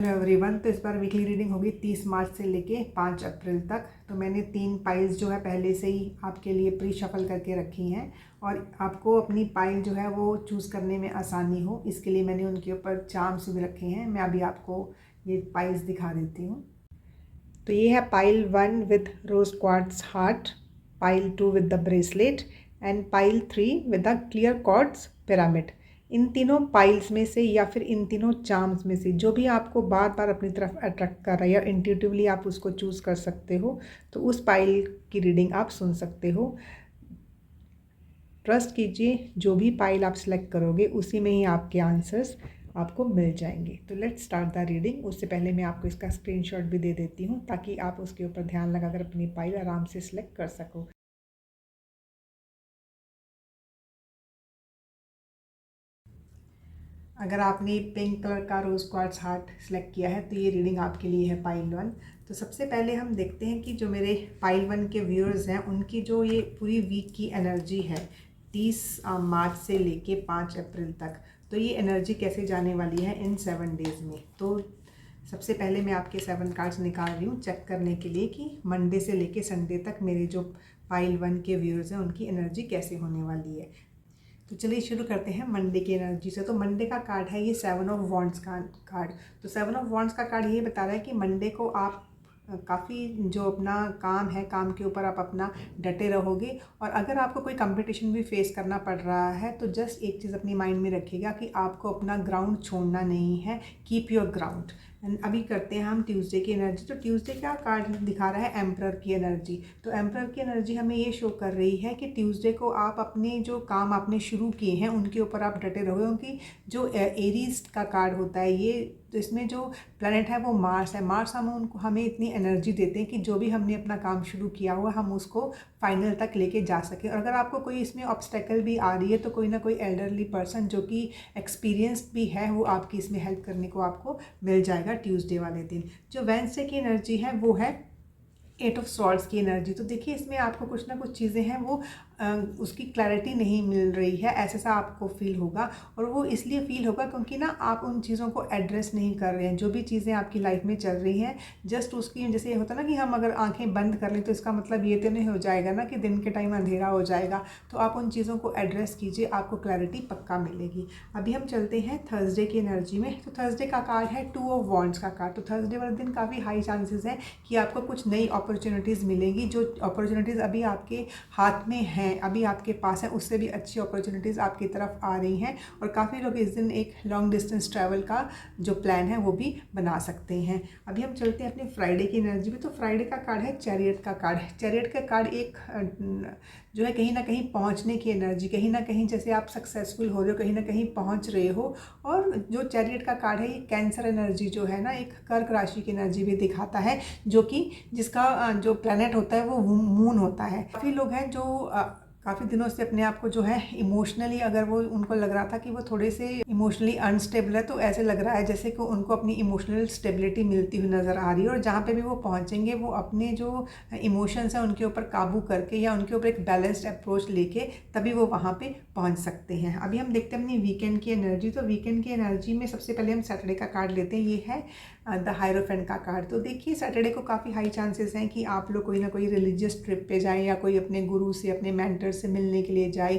Hello everyone. तो इस बार weekly reading होगी 30 मार्च से लेके 5 अप्रैल तक। तो मैंने 3 पाइल्स जो है पहले से ही आपके लिए प्री शफल करके रखी हैं और आपको अपनी पाइल जो है वो चूज़ करने में आसानी हो इसके लिए मैंने उनके ऊपर चार्म्स भी रखे हैं। मैं अभी आपको ये पाइल्स दिखा देती हूँ। तो ये है pile 1 with rose quartz heart, pile 2 with the bracelet and pile 3 with the clear quartz pyramid. इन तीनों पाइल्स में से या फिर इन तीनों चार्म्स में से जो भी आपको बार बार अपनी तरफ अट्रैक्ट कर रहा है या इंट्यूटिवली आप उसको चूज़ कर सकते हो, तो उस पाइल की रीडिंग आप सुन सकते हो। ट्रस्ट कीजिए, जो भी पाइल आप सिलेक्ट करोगे उसी में ही आपके आंसर्स आपको मिल जाएंगे। तो लेट्स स्टार्ट द रीडिंग। उससे पहले मैं आपको इसका स्क्रीनशॉट भी दे देती हूँ ताकि आप उसके ऊपर ध्यान लगाकर अपनी पाइल आराम से सिलेक्ट कर सको। अगर आपने पिंक कलर का रोज़ क्वार्ट्स हार्ट सेलेक्ट किया है तो ये रीडिंग आपके लिए है पाइल 1। तो सबसे पहले हम देखते हैं कि जो मेरे पाइल 1 के व्यूअर्स हैं उनकी जो ये पूरी वीक की एनर्जी है 30 मार्च से लेके 5 अप्रैल तक, तो ये एनर्जी कैसे जाने वाली है इन 7 डेज़ में। तो सबसे पहले मैं आपके 7 कार्ड्स निकाल रही हूँ चेक करने के लिए कि मंडे से लेके संडे तक मेरे जो पाइल 1 के व्यूअर्स हैं उनकी एनर्जी कैसे होने वाली है। तो चलिए शुरू करते हैं मंडे की एनर्जी से। तो मंडे का कार्ड है ये 7 ऑफ वॉन्ड्स का कार्ड। तो 7 ऑफ वॉन्ड्स का कार्ड ये बता रहा है कि मंडे को आप काफ़ी जो अपना काम है, काम के ऊपर आप अपना डटे रहोगे। और अगर आपको कोई कंपटीशन भी फेस करना पड़ रहा है तो जस्ट एक चीज़ अपनी माइंड में रखिएगा कि आपको अपना ग्राउंड छोड़ना नहीं है। Keep your ground. अभी करते हैं हम ट्यूसडे की एनर्जी। तो ट्यूसडे का कार्ड दिखा रहा है एम्परर की एनर्जी। तो एम्परर की एनर्जी हमें ये शो कर रही है कि ट्यूसडे को आप अपने जो काम आपने शुरू किए हैं उनके ऊपर आप डटे रहो, क्योंकि जो एरीज का कार्ड होता है ये, तो इसमें जो प्लैनेट है वो मार्स है। मार्स हमें इतनी एनर्जी देते हैं कि जो भी हमने अपना काम शुरू किया हुआ हम उसको फाइनल तक लेके जा सके। और अगर आपको कोई इसमें ऑब्स्टेकल भी आ रही है तो कोई ना कोई एल्डरली पर्सन जो कि एक्सपीरियंस्ड भी है वो आपकी इसमें हेल्प करने को आपको मिल जाएगा ट्यूसडे वाले दिन। जो वेडनेसडे की एनर्जी है वो है 8 ऑफ स्वॉर्ड्स की एनर्जी। तो देखिए इसमें आपको कुछ ना कुछ चीज़ें हैं वो उसकी क्लैरिटी नहीं मिल रही है, ऐसा सा आपको फील होगा। और वो इसलिए फील होगा क्योंकि ना आप उन चीज़ों को एड्रेस नहीं कर रहे हैं। जो भी चीज़ें आपकी लाइफ में चल रही हैं जस्ट उसकी, जैसे होता है ना कि हम अगर आंखें बंद कर लें तो इसका मतलब ये तो नहीं हो जाएगा ना कि दिन के टाइम अंधेरा हो जाएगा। तो आप उन चीज़ों को एड्रेस कीजिए, आपको क्लैरिटी पक्का मिलेगी। अभी हम चलते हैं थर्सडे की एनर्जी में। तो थर्सडे का कार्ड है 2 ऑफ वॉन्ड्स का कार्ड। तो थर्सडे वाले दिन काफ़ी हाई चांसेस हैं कि आपको कुछ नई अपॉर्चुनिटीज़ मिलेंगी। जो अपॉर्चुनिटीज़ अभी आपके हाथ में हैं, अभी आपके पास है, उससे भी अच्छी अपॉर्चुनिटीज़ आपकी तरफ आ रही हैं। और काफ़ी लोग इस दिन एक लॉन्ग डिस्टेंस ट्रैवल का जो प्लान है वो भी बना सकते हैं। अभी हम चलते हैं अपने फ्राइडे की एनर्जी में। तो फ्राइडे का कार्ड है चैरियट का कार्ड। चैरियट का कार्ड एक जो है कहीं ना कहीं पहुंचने की एनर्जी, कहीं ना कहीं जैसे आप सक्सेसफुल हो रहे हो, कहीं ना कहीं पहुंच रहे हो। और जो चैरियट का कार्ड है ये कैंसर एनर्जी जो है ना, एक कर्क राशि की एनर्जी भी दिखाता है, जो कि जिसका जो प्लैनेट होता है वो मून होता है। काफ़ी लोग हैं जो काफ़ी दिनों से अपने आप को जो है इमोशनली, अगर वो उनको लग रहा था कि वो थोड़े से इमोशनली अनस्टेबल है, तो ऐसे लग रहा है जैसे कि उनको अपनी इमोशनल स्टेबिलिटी मिलती हुई नज़र आ रही है। और जहाँ पे भी वो पहुँचेंगे वो अपने जो इमोशंस हैं उनके ऊपर काबू करके या उनके ऊपर एक बैलेंस्ड अप्रोच लेके तभी वो वहाँ पे पहुँच सकते हैं। अभी हम देखते हैं अपनी वीकेंड की एनर्जी। तो वीकेंड की एनर्जी में सबसे पहले हम सैटरडे का कार्ड लेते हैं। ये है द हायरोफेंट का कार्ड। तो देखिए सैटरडे को काफ़ी हाई चांसेस हैं कि आप लोग कोई ना कोई रिलीजियस ट्रिप पे जाएं या कोई अपने गुरु से, अपने मेंटर से मिलने के लिए जाए।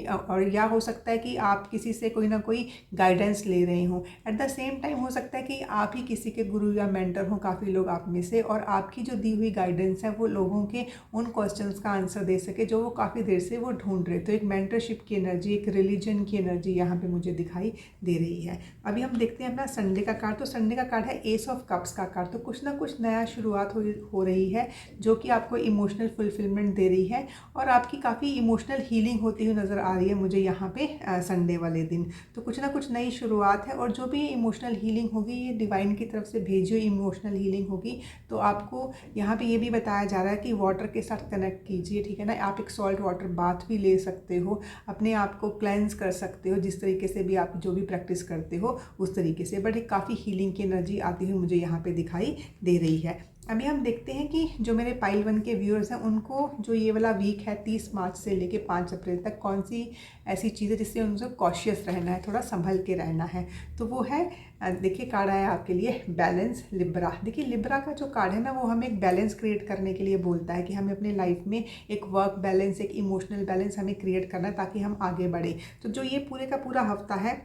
और या हो सकता है कि आप किसी से कोई ना कोई गाइडेंस ले रहे हों। एट द सेम टाइम हो सकता है कि आप ही किसी के गुरु या मेंटर हों, काफ़ी लोग आप में से, और आपकी जो दी हुई गाइडेंस है वो लोगों के उन क्वेश्चंस का आंसर दे सके जो वो काफ़ी देर से वो ढूंढ रहे। तो एक मेंटरशिप की एनर्जी, एक रिलीजन की एनर्जी यहाँ पे मुझे दिखाई दे रही है। अभी हम देखते हैं अपना संडे का कार्ड। तो संडे का कार्ड है एस ऑफ कप्स का कार्ड। तो कुछ ना कुछ नया शुरुआत हो रही है जो कि आपको इमोशनल फुलफिलमेंट दे रही है और आपकी काफ़ी इमोशनल हीलिंग होती हुई नज़र आ रही है मुझे यहाँ पे संडे वाले दिन। तो कुछ ना कुछ नई शुरुआत है और जो भी इमोशनल हीलिंग होगी ये डिवाइन की तरफ से भेजी हुई इमोशनल हीलिंग होगी। तो आपको यहाँ पे ये भी बताया जा रहा है कि वाटर के साथ कनेक्ट कीजिए, ठीक है ना। आप एक सॉल्ट वाटर बाथ भी ले सकते हो, अपने आप को क्लेंस कर सकते हो, जिस तरीके से भी आप जो भी प्रैक्टिस करते हो उस तरीके से। बट एक काफ़ी हीलिंग की एनर्जी आती हुई मुझे यहाँ पे दिखाई दे रही है। अभी हम देखते हैं कि जो मेरे पाइल 1 के व्यूअर्स हैं उनको जो ये वाला वीक है 30 मार्च से लेके 5 अप्रैल तक कौन सी ऐसी चीज़ है जिससे उनको कॉशियस रहना है, थोड़ा संभल के रहना है। तो वो है देखिए कार्ड आया आपके लिए बैलेंस लिब्रा। देखिए लिब्रा का जो कार्ड है ना वो हमें एक बैलेंस क्रिएट करने के लिए बोलता है कि हमें अपने लाइफ में एक वर्क बैलेंस, एक इमोशनल बैलेंस हमें क्रिएट करना है ताकि हम आगे बढ़े। तो जो ये पूरे का पूरा हफ्ता है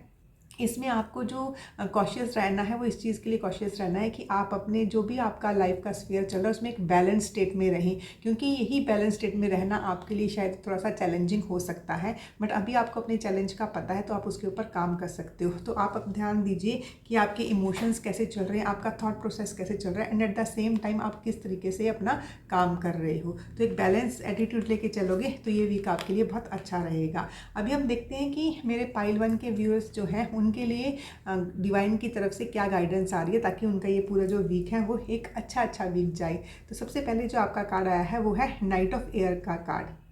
इसमें आपको जो कॉशियस रहना है वो इस चीज़ के लिए कॉशियस रहना है कि आप अपने जो भी आपका लाइफ का स्फीयर चल रहा है उसमें एक बैलेंस स्टेट में रहें, क्योंकि यही बैलेंस स्टेट में रहना आपके लिए शायद थोड़ा सा चैलेंजिंग हो सकता है, बट अभी आपको अपने चैलेंज का पता है तो आप उसके ऊपर काम कर सकते हो। तो आप अब ध्यान दीजिए कि आपके इमोशंस कैसे चल रहे हैं, आपका थॉट प्रोसेस कैसे चल रहा है, and at the same time आप किस तरीके से अपना काम कर रहे हो। तो एक बैलेंस एटीट्यूड लेके चलोगे तो ये वीक आपके लिए बहुत अच्छा रहेगा। अभी हम देखते हैं कि मेरे पाइल 1 के व्यूअर्स जो हैं उनके लिए डिवाइन की तरफ से क्या गाइडेंस आ रही है ताकि उनका ये पूरा जो वीक है वो एक अच्छा वीक जाए। तो सबसे पहले जो आपका कार्ड आया है वो है नाइट ऑफ एयर का कार्ड।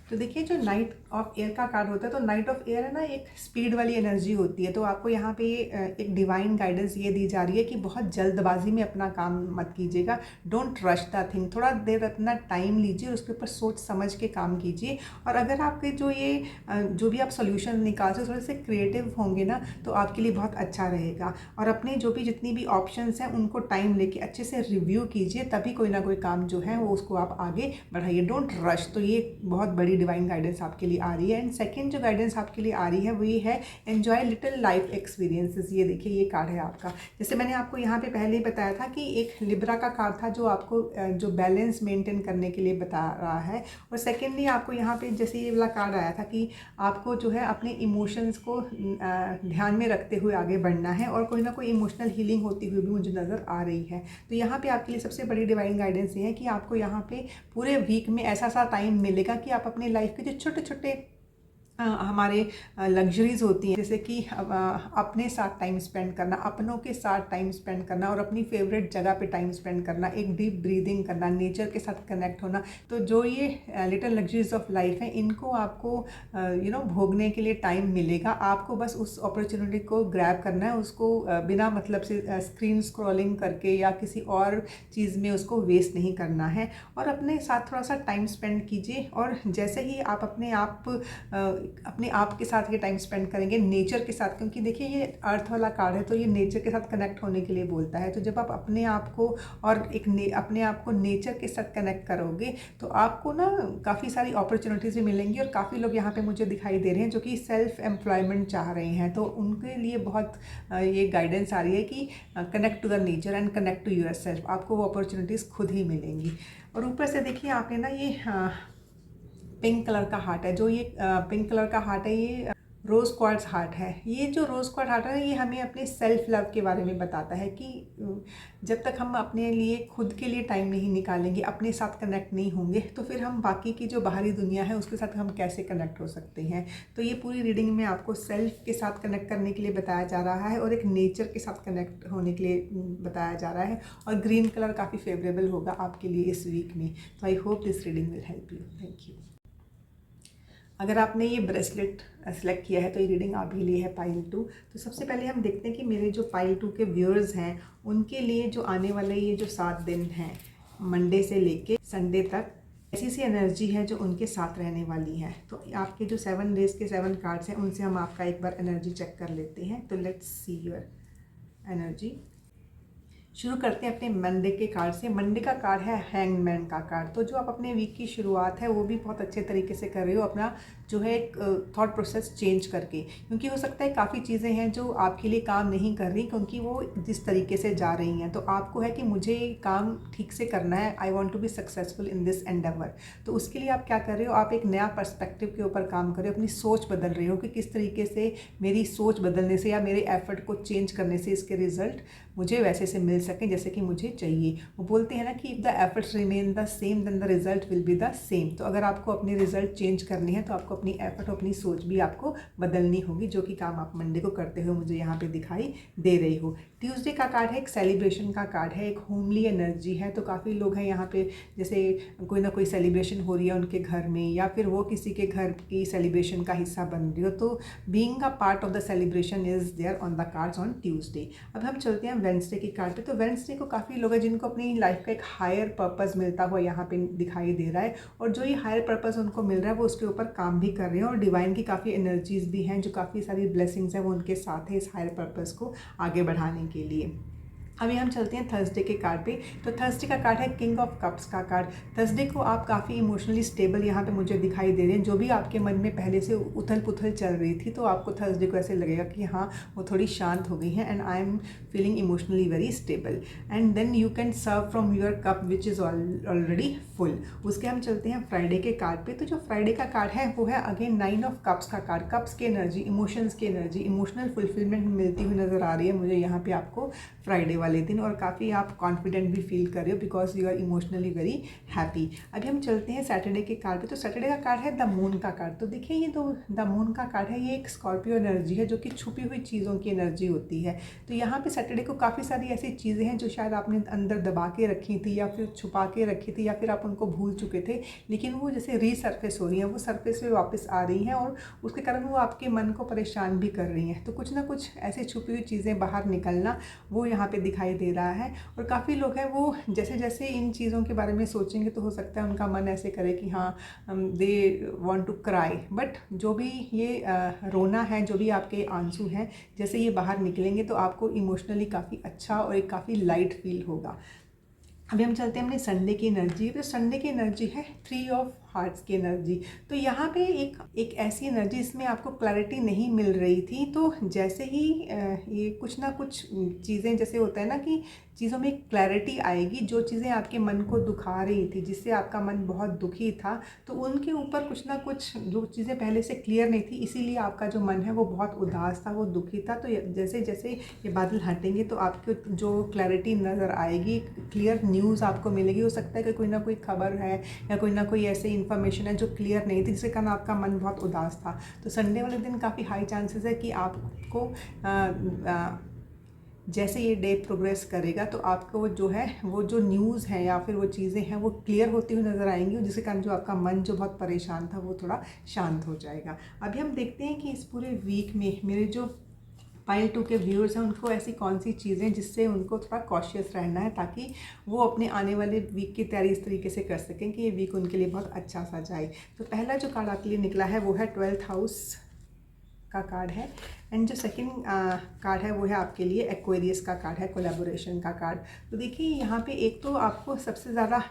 तो देखिए जो नाइट ऑफ एयर का कार्ड होता है, तो नाइट ऑफ एयर है ना एक स्पीड वाली एनर्जी होती है। तो आपको यहाँ पे एक डिवाइन गाइडेंस ये दी जा रही है कि बहुत जल्दबाजी में अपना काम मत कीजिएगा, डोंट रश द थिंग, थोड़ा देर अपना टाइम लीजिए, उसके ऊपर सोच समझ के काम कीजिए। और अगर आपके जो भी आप सोल्यूशन निकाल से थोड़े से क्रिएटिव होंगे ना तो आपके लिए बहुत अच्छा रहेगा। और अपने जितनी भी ऑप्शंस हैं उनको टाइम लेके अच्छे से रिव्यू कीजिए, तभी कोई ना कोई काम जो है वो उसको आप आगे बढ़ाइए, डोंट रश। तो ये बहुत बड़ी डिवाइन गाइडेंस आपके लिए आ रही है। एंड सेकंड जो गाइडेंस आपके लिए आ रही है वो ये है एंजॉय लिटिल लाइफ एक्सपीरियंसेस। ये देखिए ये कार्ड है आपका, जैसे मैंने आपको यहाँ पे पहले ही बताया था कि एक लिब्रा का कार्ड था जो आपको जो बैलेंस मेंटेन करने के लिए बता रहा है। और सेकेंडली आपको यहाँ पे जैसे ये वाला कार्ड आया था कि आपको जो है अपने इमोशंस को ध्यान में रखते हुए आगे बढ़ना है, और कोई ना कोई इमोशनल हीलिंग होती हुई भी मुझे नज़र आ रही है। तो यहाँ पे आपके लिए सबसे बड़ी डिवाइन गाइडेंस ये है कि आपको यहाँ पे पूरे वीक में ऐसा सा टाइम मिलेगा कि आप अपने लाइफ के जो छोटे छोटे हमारे लग्जरीज होती हैं, जैसे कि अपने साथ टाइम स्पेंड करना, अपनों के साथ टाइम स्पेंड करना और अपनी फेवरेट जगह पे टाइम स्पेंड करना, एक डीप ब्रीदिंग करना, नेचर के साथ कनेक्ट होना। तो जो ये लिटिल लग्जरीज ऑफ लाइफ है इनको आपको भोगने के लिए टाइम मिलेगा। आपको बस उस अपॉर्चुनिटी को ग्रैब करना है, उसको बिना मतलब से स्क्रीन स्क्रॉलिंग करके या किसी और चीज़ में उसको वेस्ट नहीं करना है। और अपने साथ थोड़ा सा टाइम स्पेंड कीजिए, और जैसे ही आप अपने आप के साथ ये टाइम स्पेंड करेंगे, नेचर के साथ, क्योंकि देखिए ये अर्थ वाला कार्ड है तो ये नेचर के साथ कनेक्ट होने के लिए बोलता है। तो जब आप अपने आप को और अपने आप को नेचर के साथ कनेक्ट करोगे तो आपको ना काफ़ी सारी अपॉर्चुनिटीज़ भी मिलेंगी। और काफ़ी लोग यहाँ पे मुझे दिखाई दे रहे हैं जो कि सेल्फ एम्प्लॉयमेंट चाह रहे हैं, तो उनके लिए बहुत ये गाइडेंस आ रही है कि connect to the nature and connect to your self. आपको वो अपॉर्चुनिटीज़ खुद ही मिलेंगी। और ऊपर से देखिए आपने ना ये पिंक कलर का हार्ट है, जो ये पिंक कलर का हार्ट है ये रोज़ क्वार्ट्ज हार्ट है। ये जो रोज़ क्वार्ट्ज हार्ट है ये हमें अपने सेल्फ लव के बारे में बताता है कि जब तक हम अपने लिए खुद के लिए टाइम नहीं निकालेंगे, अपने साथ कनेक्ट नहीं होंगे, तो फिर हम बाकी की जो बाहरी दुनिया है उसके साथ हम कैसे कनेक्ट हो सकते हैं। तो ये पूरी रीडिंग में आपको सेल्फ के साथ कनेक्ट करने के लिए बताया जा रहा है और एक नेचर के साथ कनेक्ट होने के लिए बताया जा रहा है। और ग्रीन कलर काफ़ी फेवरेबल होगा आपके लिए इस वीक में। तो I hope this reading will help you. Thank you. अगर आपने ये ब्रेसलेट सेलेक्ट किया है तो ये रीडिंग आपके लिए है पाइल 2। तो सबसे पहले हम देखते हैं कि मेरे जो पाइल 2 के व्यूअर्स हैं उनके लिए जो आने वाले ये जो 7 दिन हैं, मंडे से लेके संडे तक, ऐसी सी एनर्जी है जो उनके साथ रहने वाली है। तो आपके जो 7 डेज के 7 कार्ड्स हैं उनसे हम आपका एक बार एनर्जी चेक कर लेते हैं। तो लेट्स सी योर एनर्जी। शुरू करते हैं अपने मंडे के कार्ड से। मंडे का कार्ड है हैंगमैन का कार्ड। तो जो आप अपने वीक की शुरुआत है वो भी बहुत अच्छे तरीके से कर रहे हो, अपना जो है एक थॉट प्रोसेस चेंज करके, क्योंकि हो सकता है काफ़ी चीज़ें हैं जो आपके लिए काम नहीं कर रही क्योंकि वो जिस तरीके से जा रही हैं। तो आपको है कि मुझे काम ठीक से करना है, I want to be successful in this endeavour. तो उसके लिए आप क्या कर रहे हो, आप एक नया पर्सपेक्टिव के ऊपर काम कर रहे हो, अपनी सोच बदल रहे हो कि किस तरीके से मेरी सोच बदलने से या मेरे एफर्ट को चेंज करने से इसके रिजल्ट मुझे वैसे से मिल सकें जैसे कि मुझे चाहिए। वो बोलते हैं ना कि if the efforts remain the same then the result will be the same. तो अगर आपको अपने रिजल्ट चेंज करने हैं तो आपको अपनी एफर्ट, अपनी सोच भी आपको बदलनी होगी, जो कि काम आप मंडे को करते हुए मुझे यहाँ पे दिखाई दे रही हो। ट्यूसडे का कार्ड है एक सेलिब्रेशन का कार्ड है, एक होमली एनर्जी है। तो काफ़ी लोग हैं यहाँ पे, जैसे कोई ना कोई सेलिब्रेशन हो रही है उनके घर में या फिर वो किसी के घर की सेलिब्रेशन का हिस्सा बन रही हो। तो being a part of the celebration is there on the cards on Tuesday. अब हम चलते हैं वेडनेसडे की कार्ड पे। तो वेडनेसडे को काफ़ी लोग हैं जिनको अपनी लाइफ का एक हायर पर्पस मिलता हुआ यहाँ पे दिखाई दे रहा है, और जो ये हायर पर्पस उनको मिल रहा है वो उसके ऊपर काम भी भी कर रहे हैं और डिवाइन की काफ़ी एनर्जीज भी हैं, जो काफ़ी सारी ब्लेसिंग्स हैं वो उनके साथ है इस हायर पर्पस को आगे बढ़ाने के लिए। अभी हम चलते हैं थर्सडे के कार्ड पे। तो थर्सडे का कार्ड है किंग ऑफ कप्स का कार्ड। थर्सडे को आप काफ़ी इमोशनली स्टेबल यहाँ पे मुझे दिखाई दे रहे हैं। जो भी आपके मन में पहले से उथल पुथल चल रही थी, तो आपको थर्सडे को ऐसे लगेगा कि हाँ वो थोड़ी शांत हो गई हैं and I am feeling emotionally very stable and then you can serve from your cup which is already full. उसके हम चलते हैं फ्राइडे के कार्ड पे। तो जो फ्राइडे का कार्ड है वो है अगेन 9 ऑफ कप्स का कार्ड। कप्स की एनर्जी, इमोशंस की एनर्जी, इमोशनल फुलफिलमेंट मिलती हुई नज़र आ रही है मुझे यहाँ पे आपको फ्राइडे वाले दिन, और काफ़ी आप कॉन्फिडेंट भी फील कर रहे हो because you are emotionally very happy. अभी हम चलते हैं सैटरडे के कार्ड पे। तो सैटरडे का कार्ड है द मून का कार्ड। तो देखिए ये तो द मून का कार्ड है, ये एक स्कॉर्पियो एनर्जी है जो कि छुपी हुई चीज़ों की एनर्जी होती है। तो यहाँ पे सैटरडे को काफ़ी सारी ऐसी चीज़ें हैं जो शायद आपने अंदर दबा के रखी थी या फिर छुपा के रखी थी या फिर आप उनको भूल चुके थे, लेकिन वो जैसे रीसर्फेस हो रही हैं, वो सरफेस पे वापस आ रही हैं और उसके कारण वो आपके मन को परेशान भी कर रही हैं। तो कुछ ना कुछ ऐसी छुपी हुई चीज़ें बाहर निकलना वो यहाँ पे दिखाई दे रहा है। और काफ़ी लोग हैं वो जैसे जैसे इन चीज़ों के बारे में सोचेंगे तो हो सकता है उनका मन ऐसे करे कि हाँ they want to cry, but जो भी ये रोना है, जो भी आपके आंसू हैं, जैसे ये बाहर निकलेंगे तो आपको इमोशनली काफ़ी अच्छा और एक काफ़ी लाइट फील होगा। अभी हम चलते हैं अपने संडे की एनर्जी। तो संडे की एनर्जी है 3 ऑफ हार्ट्स की एनर्जी। तो यहाँ पे एक ऐसी एनर्जी इसमें आपको क्लैरिटी नहीं मिल रही थी, तो जैसे ही ये कुछ ना कुछ चीज़ें, जैसे होता है ना कि चीज़ों में क्लैरिटी आएगी, जो चीज़ें आपके मन को दुखा रही थी, जिससे आपका मन बहुत दुखी था, तो उनके ऊपर कुछ ना कुछ जो चीज़ें पहले से क्लियर नहीं थी, इसीलिए आपका जो मन है वो बहुत उदास था, वो दुखी था। तो जैसे जैसे ये बादल हटेंगे तो आपको जो क्लैरिटी नज़र आएगी, क्लियर न्यूज़ आपको मिलेगी। हो सकता है कि कोई ना कोई खबर है या कोई ना कोई ऐसी इन्फॉर्मेशन है जो क्लियर नहीं थी, जिसके कारण आपका मन बहुत उदास था। तो संडे वाले दिन काफ़ी हाई चांसेस है कि आपको जैसे ये डे प्रोग्रेस करेगा तो आपको जो है वो जो न्यूज़ है या फिर वो चीज़ें हैं वो क्लियर होती हुई नज़र आएंगी, जिसके कारण जो आपका मन जो बहुत परेशान था वो थोड़ा शांत हो जाएगा। अभी हम देखते हैं कि इस पूरे वीक में मेरे जो पाइल 2 के व्यूअर्स हैं उनको ऐसी कौन सी चीज़ें जिससे उनको थोड़ा कॉशियस रहना है, ताकि वो अपने आने वाले वीक की तैयारी इस तरीके से कर सकें कि ये वीक उनके लिए बहुत अच्छा सा जाए। तो पहला जो कार्ड आपके लिए निकला है वो है 12th हाउस का कार्ड है एंड जो सेकंड कार्ड है वो है आपके लिए एक्वेरियस का कार्ड है, कोलैबोरेशन का कार्ड। तो देखिए यहाँ पे एक तो आपको सबसे ज़्यादा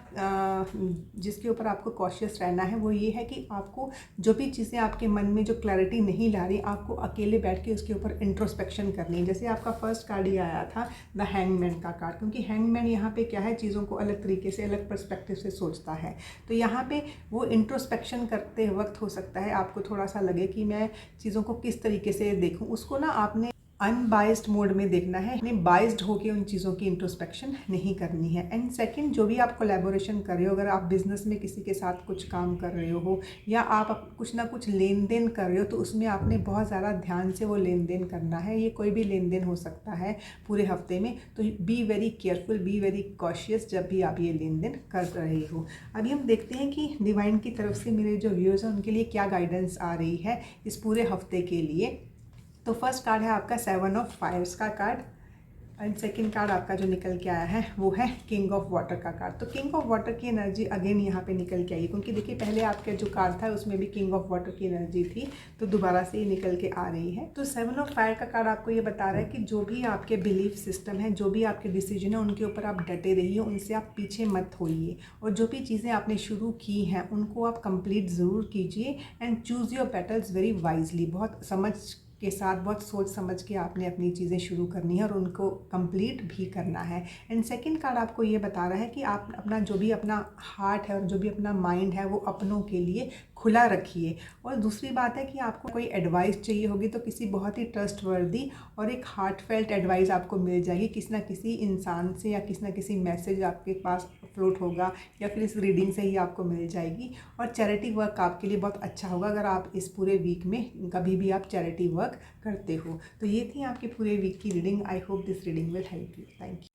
जिसके ऊपर आपको कॉशियस रहना है वो ये है कि आपको जो भी चीज़ें आपके मन में जो क्लैरिटी नहीं ला रही, आपको अकेले बैठ के उसके ऊपर इंट्रोस्पेक्शन करनी है। जैसे आपका फर्स्ट कार्ड ही आया था द हैंगमैन का कार्ड, क्योंकि हैंगमैन यहाँ पे क्या है, चीज़ों को अलग तरीके से, अलग पर्सपेक्टिव से सोचता है। तो यहाँ पे वो इंट्रोस्पेक्शन करते वक्त हो सकता है आपको थोड़ा सा लगे कि मैं चीज़ों को किस तरीके से देखूँ, उसको ना आपने अनबाइस्ड मोड में देखना है, हमें बाइस्ड होकर उन चीज़ों की इंट्रोस्पेक्शन नहीं करनी है। एंड सेकंड, जो भी आप कोलैबोरेशन कर रहे हो, अगर आप बिजनेस में किसी के साथ कुछ काम कर रहे हो या आप कुछ ना कुछ लेन देन कर रहे हो, तो उसमें आपने बहुत ज़्यादा ध्यान से वो लेन देन करना है। ये कोई भी लेन देन हो सकता है पूरे हफ्ते में, तो B very careful, be very cautious जब भी आप ये लेन देन कर रहे हो। अभी हम देखते हैं कि डिवाइन की तरफ से मेरे जो व्यूअर्स हैं उनके लिए क्या गाइडेंस आ रही है इस पूरे हफ्ते के लिए। तो फर्स्ट कार्ड है आपका 7 ऑफ फायर्स का कार्ड एंड सेकंड कार्ड आपका जो निकल के आया है वो है किंग ऑफ वाटर का कार्ड। तो किंग ऑफ वाटर की एनर्जी अगेन यहाँ पे निकल के आई, क्योंकि देखिए पहले आपका जो कार्ड था उसमें भी किंग ऑफ वाटर की एनर्जी थी, तो दोबारा से ये निकल के आ रही है। तो 7 ऑफ फायर का कार्ड आपको ये बता रहा है कि जो भी आपके बिलीफ सिस्टम है, जो भी आपके डिसीजन है, उनके ऊपर आप डटे रहिए, उनसे आप पीछे मत होइए, और जो भी चीज़ें आपने शुरू की हैं उनको आप कंप्लीट ज़रूर कीजिए and choose your battles very wisely. बहुत समझ के साथ, बहुत सोच समझ के आपने अपनी चीज़ें शुरू करनी है और उनको कंप्लीट भी करना है। एंड सेकंड कार्ड आपको ये बता रहा है कि आप अपना जो भी अपना हार्ट है और जो भी अपना माइंड है वो अपनों के लिए खुला रखिए। और दूसरी बात है कि आपको कोई एडवाइस चाहिए होगी तो किसी बहुत ही ट्रस्टवर्दी और एक हार्टफेल्ट एडवाइस आपको मिल जाएगी किसी ना किसी इंसान से, या किसी ना किसी मैसेज आपके पास फ्लोट होगा, या फिर इस रीडिंग से ही आपको मिल जाएगी। और चैरिटी वर्क आपके लिए बहुत अच्छा होगा अगर आप इस पूरे वीक में कभी भी आप चैरिटी वर्क करते हो। तो ये थी आपकी पूरे वीक की reading. I hope this reading will help you. Thank you.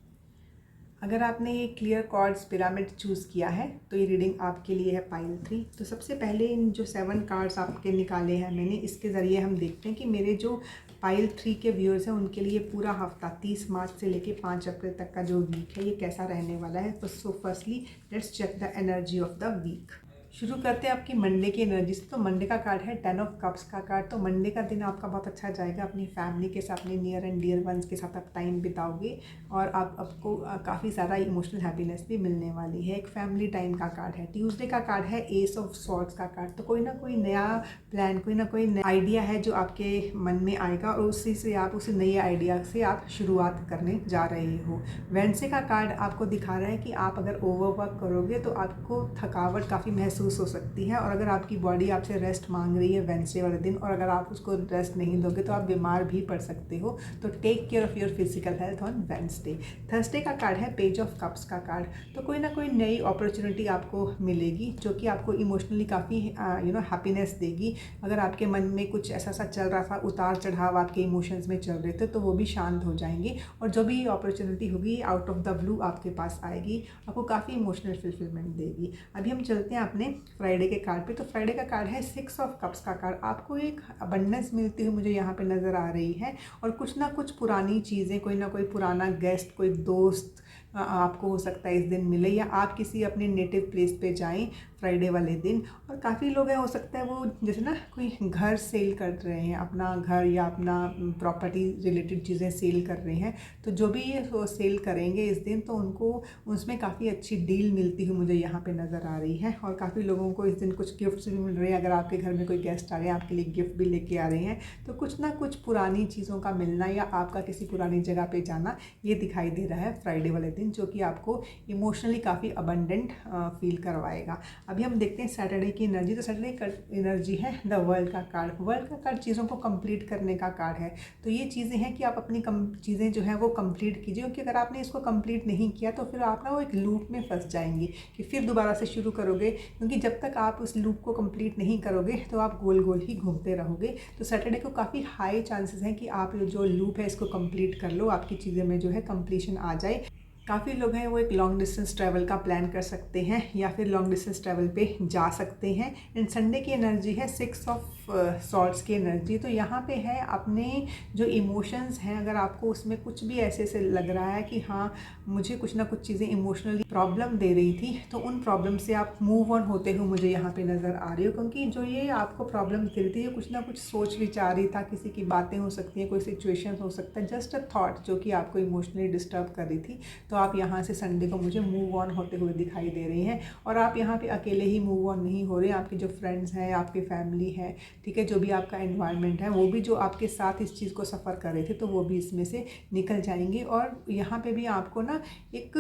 अगर आपने ये क्लियर कॉर्ड्स पिरामिड चूज़ किया है तो ये रीडिंग आपके लिए है पाइल 3। तो सबसे पहले इन जो 7 कार्ड्स आपके निकाले हैं मैंने, इसके ज़रिए हम देखते हैं कि मेरे जो पाइल 3 के व्यूअर्स हैं उनके लिए पूरा हफ्ता 30 मार्च से लेके 5 अप्रैल तक का जो वीक है ये कैसा रहने वाला है। So firstly let's check the energy of the week. शुरू करते हैं आपकी मंडे की एनर्जी से। तो मंडे का कार्ड है 10 ऑफ कप्स का कार्ड। तो मंडे का दिन आपका बहुत अच्छा जाएगा, अपनी फैमिली के साथ, अपने नियर एंड डियर वंस के साथ आप टाइम बिताओगे और आपको काफ़ी सारा इमोशनल हैप्पीनेस भी मिलने वाली है। एक फैमिली टाइम का कार्ड है। ट्यूसडे का कार्ड है एस ऑफ स्वॉर्ड्स का कार्ड। तो कोई ना कोई नया प्लान, कोई ना कोई नया आइडिया है जो आपके मन में आएगा और उसी से आप उसी नए आइडिया से आप शुरुआत करने जा रहे हो। वेडनेसडे का कार्ड आपको दिखा रहा है कि आप अगर ओवरवर्क करोगे तो आपको थकावट काफ़ी महसूस हो सकती है, और अगर आपकी बॉडी आपसे रेस्ट मांग रही है वेडनेसडे वाले दिन और अगर आप उसको रेस्ट नहीं दोगे तो आप बीमार भी पड़ सकते हो। तो take care of your physical health on Wednesday. Thursday का कार्ड है पेज ऑफ कप्स का कार्ड। तो कोई ना कोई नई अपॉर्चुनिटी आपको मिलेगी जो कि आपको इमोशनली काफ़ी हैप्पीनेस देगी। अगर आपके मन में कुछ ऐसा सा चल रहा था, उतार चढ़ाव आपके इमोशंस में चल रहे थे, तो वो भी शांत हो जाएंगे और जो भी अपॉर्चुनिटी होगी आउट ऑफ द ब्लू आपके पास आएगी, आपको काफ़ी इमोशनल फुलफिलमेंट देगी। अभी हम चलते हैं अपने फ्राइडे के कार्ड पे। तो फ्राइडे का कार्ड है 6 ऑफ कप्स का कार्ड। आपको एक अबंडेंस मिलती हुई मुझे यहाँ पे नज़र आ रही है और कुछ ना कुछ पुरानी चीज़ें, कोई ना कोई पुराना गेस्ट, कोई दोस्त आपको हो सकता है इस दिन मिले, या आप किसी अपने नेटिव प्लेस पे जाएं फ्राइडे वाले दिन। और काफ़ी लोग हैं, हो सकता है वो जैसे ना कोई घर सेल कर रहे हैं, अपना घर या अपना प्रॉपर्टी रिलेटेड चीज़ें सेल कर रहे हैं। तो जो भी ये सेल करेंगे इस दिन तो उनको उसमें काफ़ी अच्छी डील मिलती हुई मुझे यहाँ पे नज़र आ रही है। और काफ़ी लोगों को इस दिन कुछ गिफ्ट्स भी मिल रहे हैं। अगर आपके घर में कोई गेस्ट आ रहे हैं, आपके लिए गिफ्ट भी लेके आ रहे हैं, तो कुछ ना कुछ पुरानी चीज़ों का मिलना या आपका किसी पुरानी जगह पे जाना, ये दिखाई दे रहा है फ्राइडे वाले दिन, जो कि आपको इमोशनली काफ़ी अबंडेंट फील करवाएगा। अभी हम देखते हैं सैटरडे की एनर्जी। तो सैटरडे का एनर्जी है द वर्ल्ड का कार्ड। वर्ल्ड का कार्ड चीज़ों को कंप्लीट करने का कार्ड है। तो ये चीज़ें हैं कि आप अपनी चीज़ें जो हैं वो कंप्लीट कीजिए, क्योंकि अगर आपने इसको कंप्लीट नहीं किया तो फिर आप ना वो एक लूप में फंस जाएंगे कि फिर दोबारा से शुरू करोगे, क्योंकि जब तक आप उस लूप को कंप्लीट नहीं करोगे तो आप गोल गोल ही घूमते रहोगे। तो सैटरडे को काफ़ी हाई चांसेस हैं कि आप जो लूप है इसको कंप्लीट कर लो, आपकी चीज़ें में जो है कंप्लीशन आ जाए। काफ़ी लोग हैं वो एक लॉन्ग डिस्टेंस ट्रैवल का प्लान कर सकते हैं या फिर लॉन्ग डिस्टेंस ट्रैवल पे जा सकते हैं। एंड संडे की एनर्जी है 6 ऑफ सॉर्ड्स की एनर्जी। तो यहाँ पे है अपने जो इमोशंस हैं, अगर आपको उसमें कुछ भी ऐसे से लग रहा है कि हाँ मुझे कुछ ना कुछ चीज़ें इमोशनली प्रॉब्लम दे रही थी, तो उन प्रॉब्लम से आप मूव ऑन होते हुए मुझे यहाँ पे नज़र आ रही हो। क्योंकि जो ये आपको प्रॉब्लम दे रही थी, ये कुछ ना कुछ सोच विचार ही था, किसी की बातें हो सकती हैं, कोई सिचुएशन हो सकता है, जस्ट अ थॉट जो कि आपको इमोशनली डिस्टर्ब कर रही थी। तो आप यहाँ से संडे को मुझे मूव ऑन होते हुए दिखाई दे रही हैं। और आप यहाँ पे अकेले ही मूव ऑन नहीं हो रहे हैं, आपके जो फ्रेंड्स हैं, आपकी फैमिली है, ठीक है, जो भी आपका एनवायरनमेंट है, वो भी जो आपके साथ इस चीज़ को सफ़र कर रहे थे, तो वो भी इसमें से निकल जाएंगे। और यहाँ पे भी आपको ना एक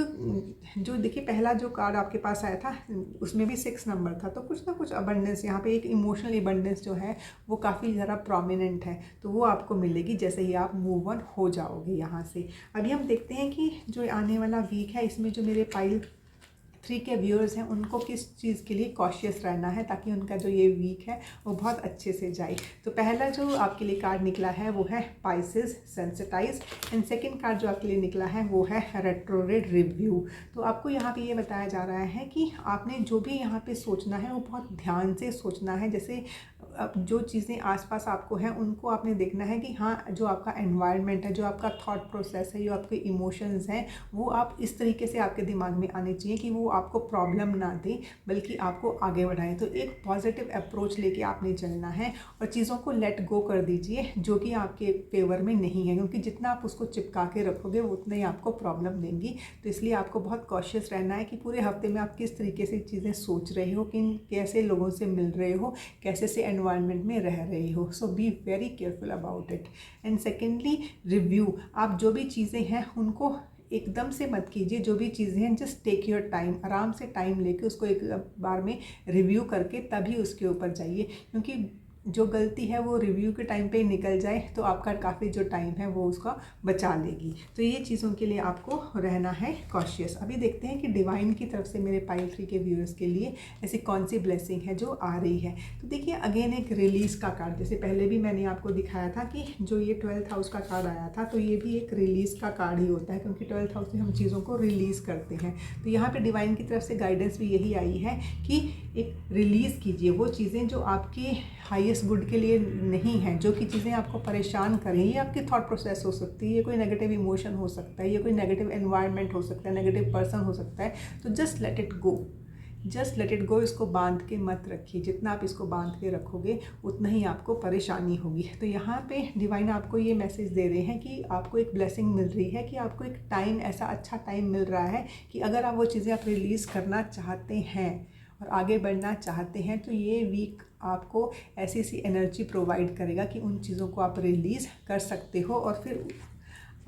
जो देखिए पहला जो कार्ड आपके पास आया था उसमें भी 6 नंबर था, तो कुछ ना कुछ अबंडेंस, यहाँ पे एक इमोशनल अबंडेंस जो है वो काफ़ी ज़्यादा प्रोमिनेंट है, तो वो आपको मिलेगी जैसे ही आप मूव ऑन हो जाओगे यहाँ से। अभी हम देखते हैं कि जो आने वाला वीक है इसमें जो मेरे पाइल 3 के व्यूअर्स हैं उनको किस चीज़ के लिए कॉशियस रहना है ताकि उनका जो ये वीक है वो बहुत अच्छे से जाए। तो पहला जो आपके लिए कार्ड निकला है वो है Pisces sensitise, and second card जो आपके लिए निकला है वो है रेट्रोग्रेड रिव्यू। तो आपको यहाँ पे ये बताया जा रहा है कि आपने जो भी यहाँ पे सोचना है वो बहुत ध्यान से सोचना है। जैसे जो चीज़ें आसपास आपको हैं उनको आपने देखना है कि हाँ जो आपका एनवायरनमेंट है, जो आपका थॉट प्रोसेस है, जो आपके इमोशंस हैं, वो आप इस तरीके से आपके दिमाग में आने चाहिए कि वो आपको प्रॉब्लम ना दें बल्कि आपको आगे बढ़ाएं। तो एक पॉजिटिव अप्रोच लेके आपने चलना है और चीज़ों को लेट गो कर दीजिए जो कि आपके फेवर में नहीं है, क्योंकि जितना आप उसको चिपका के रखोगे उतना ही आपको प्रॉब्लम देंगी। तो इसलिए आपको बहुत कॉशियस रहना है कि पूरे हफ्ते में आप किस तरीके से चीज़ें सोच रहे हो, किन कैसे लोगों से मिल रहे हो, कैसे से एनवायरनमेंट में रह रहे हो। So be very careful about it. And secondly review, आप जो भी चीज़ें हैं उनको एकदम से मत कीजिए, जो भी चीज़ें हैं जस्ट टेक योर टाइम, आराम से टाइम लेके उसको एक बार में रिव्यू करके तभी उसके ऊपर जाइए, क्योंकि जो गलती है वो रिव्यू के टाइम पे निकल जाए तो आपका काफ़ी जो टाइम है वो उसका बचा लेगी। तो ये चीज़ों के लिए आपको रहना है कॉशियस। अभी देखते हैं कि डिवाइन की तरफ से मेरे पाइल 3 के व्यूअर्स के लिए ऐसी कौन सी ब्लेसिंग है जो आ रही है। तो देखिए अगेन एक रिलीज़ का कार्ड, जैसे पहले भी मैंने आपको दिखाया था कि जो ये 12th हाउस का कार्ड आया था तो ये भी एक रिलीज़ का कार्ड ही होता है, क्योंकि 12th हाउस में हम चीज़ों को रिलीज़ करते हैं। तो यहाँ पर डिवाइन की तरफ से गाइडेंस भी यही आई है कि एक रिलीज़ कीजिए वो चीज़ें जो आपके हाईएस्ट गुड के लिए नहीं है, जो कि चीज़ें आपको परेशान करें। ये आपकी थॉट प्रोसेस हो सकती है, ये कोई नेगेटिव इमोशन हो सकता है, ये कोई नेगेटिव एनवायरनमेंट हो सकता है, नेगेटिव पर्सन हो सकता है। तो just let it go, just let it go. इसको बांध के मत रखिए, जितना आप इसको बांध के रखोगे उतना ही आपको परेशानी होगी। तो यहाँ पे डिवाइन आपको ये मैसेज दे रहे हैं कि आपको एक ब्लेसिंग मिल रही है, कि आपको एक टाइम, ऐसा अच्छा टाइम मिल रहा है कि अगर आप वो चीज़ें आप रिलीज़ करना चाहते हैं और आगे बढ़ना चाहते हैं, तो ये वीक आपको ऐसी सी एनर्जी प्रोवाइड करेगा कि उन चीज़ों को आप रिलीज़ कर सकते हो और फिर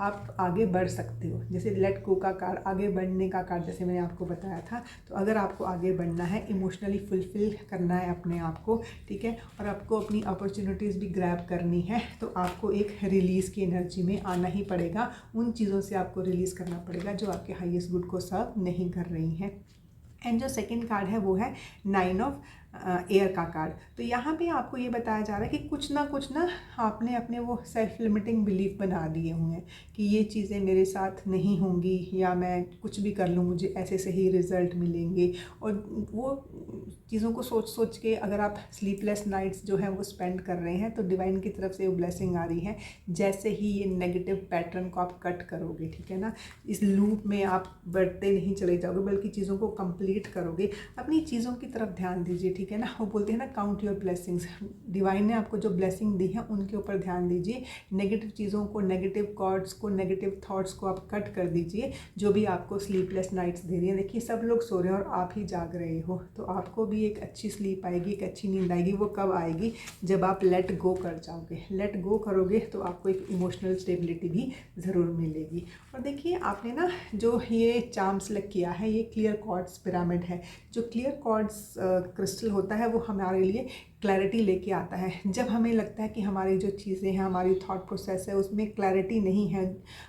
आप आगे बढ़ सकते हो। जैसे लेट गो का कार्ड, आगे बढ़ने का कार्ड, जैसे मैंने आपको बताया था। तो अगर आपको आगे बढ़ना है, इमोशनली फुलफ़िल करना है अपने आप को, ठीक है, और आपको अपनी अपॉर्चुनिटीज़ भी ग्रैब करनी है, तो आपको एक रिलीज़ की एनर्जी में आना ही पड़ेगा। उन चीज़ों से आपको रिलीज़ करना पड़ेगा जो आपके हाईएस्ट गुड को सर्व नहीं कर रही हैं। एंड जो सेकंड कार्ड है वो है 9 ऑफ एयर का कार्ड। तो यहाँ पे आपको ये बताया जा रहा है कि कुछ ना आपने अपने वो सेल्फ लिमिटिंग बिलीफ बना दिए हुए हैं कि ये चीज़ें मेरे साथ नहीं होंगी, या मैं कुछ भी कर लूँ मुझे ऐसे से ही रिज़ल्ट मिलेंगे। और वो चीज़ों को सोच सोच के अगर आप स्लीपलेस नाइट्स जो है वो स्पेंड कर रहे हैं, तो डिवाइन की तरफ से वो ब्लेसिंग आ रही है। जैसे ही ये नेगेटिव पैटर्न को आप कट करोगे, ठीक है ना, इस लूप में आप बढ़ते नहीं चले जाओगे बल्कि चीज़ों को कंप्लीट करोगे। अपनी चीज़ों की तरफ ध्यान दीजिए, ठीक है ना। वो बोलते हैं ना, काउंट योर ब्लेसिंग्स। डिवाइन ने आपको जो ब्लेसिंग दी है उनके ऊपर ध्यान दीजिए। नेगेटिव चीज़ों को, नेगेटिव कॉर्ड्स को, नेगेटिव थॉट्स को आप कट कर दीजिए, जो भी आपको स्लीपलेस नाइट्स दे रही हैं। देखिए, सब लोग सो रहे हैं और आप ही जाग रहे हो, तो आपको भी एक अच्छी स्लीप आएगी, एक अच्छी नींद आएगी। वो कब आएगी? जब आप लेट गो कर जाओगे। लेट गो करोगे तो आपको एक इमोशनल स्टेबिलिटी भी ज़रूर मिलेगी। और देखिए, आपने ना जो ये चार्म सेलेक्ट किया है, ये क्लियर क्वार्ट्ज पिरामिड है। जो क्लियर क्वार्ट्ज क्रिस्टल होता है वो हमारे लिए क्लैरिटी लेके आता है। जब हमें लगता है कि हमारी जो चीज़ें हैं, हमारी थॉट प्रोसेस है, उसमें क्लैरिटी नहीं है।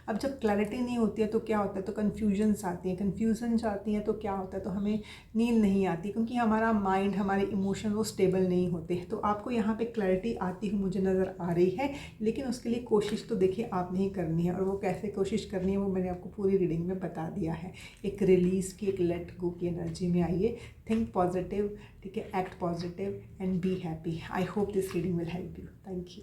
अब जब क्लैरिटी नहीं होती है तो क्या होता है? तो कन्फ्यूजन्स आती हैं। कन्फ्यूजन्स आती हैं तो क्या होता है? तो हमें नींद नहीं आती, क्योंकि हमारा माइंड, हमारे इमोशन वो स्टेबल नहीं होते। तो आपको यहाँ पे क्लैरिटी आती हुई मुझे नज़र आ रही है, लेकिन उसके लिए कोशिश तो देखिए आपने ही करनी है। और वो कैसे कोशिश करनी है वो मैंने आपको पूरी रीडिंग में बता दिया है। एक रिलीज़ की, एक लेट गो की एनर्जी में आइए। थिंक पॉजिटिव, ठीक है, act positive and be happy. I hope this reading will help you. Thank you.